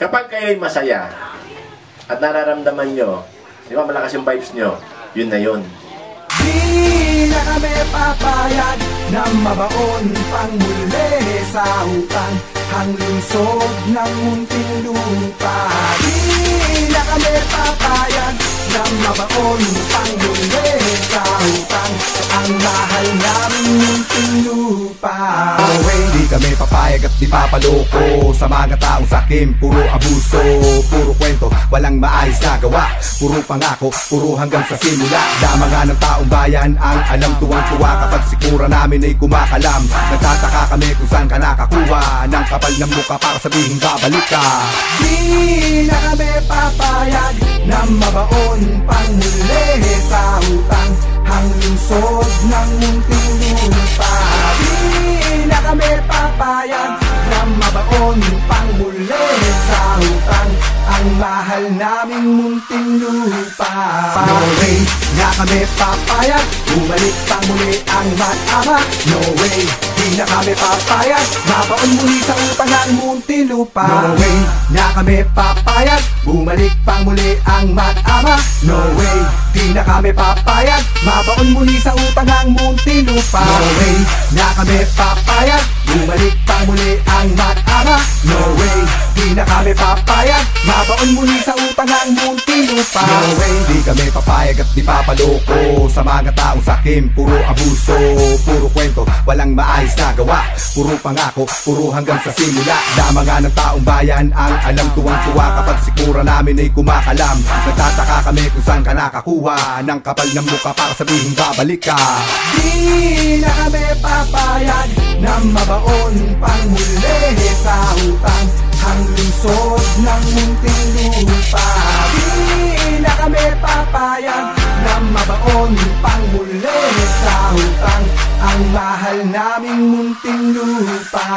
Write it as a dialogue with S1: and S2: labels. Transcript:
S1: Kapag kayo'y masaya at nararamdaman nyo, di ba malakas yung vibes nyo, yun na yun.
S2: Di na kami papayag na mabaon pang muli sa utang ang lungsod ng munting lupa. Di na kami papayag na mabaon pang muli sa utang ang mahal namin munting lupa. No way, di kami papayag at di papaloko sa mga taong sakim, puro abuso, puro kwento, walang maayos na gawa, puro pangako, puro hanggang sa simula. Damangan ng taong bayan ang alam, tuwang-tuwa kapag sikura namin ay kumakalam. Nagtataka kami kung saan ka nakakuha ng kapal ng mukha para sabihin babalik ka. Di na kami papayag na mabaon pang muli sa utang ang lungsod ng munting lupa. Di na kami papayag na mabaon pang muli sa utang ang mahal naming munting lupa. No way, na kami papayag, bumalik pang muli ang mag-ama. No way, di na kami papayag, mabaon muli sa utang ang munting lupa. No way, na kami papayag, bumalik pang muli ang mag-ama. No way, di na kami papayag, mabaon muli sa utang ang munting lupa. No way, na kami papayag, bumalik pang muli ang mag-ama. No way, di na kami papayag, mabaon muli sa utang ang munting lupa. No way, di kami papayag at di papaloko sa mga taong sakim, puro abuso, puro kwento, walang maayos na gawa, puro pangako, puro hanggang sa simula. Damangan ng taong bayan ang alam, tuwang-tuwa kapag sikura namin ay kumakalam. Nagtataka kami kung saan ka nakakuha ng kapal ng mukha para sabihin babalik ka. Di na kami papayag na mabaon pang muli sa utang ang lungsod ng munting lupa. Di na kami papayag na mabaon pang muli sa utang ang mahal naming munting lupa.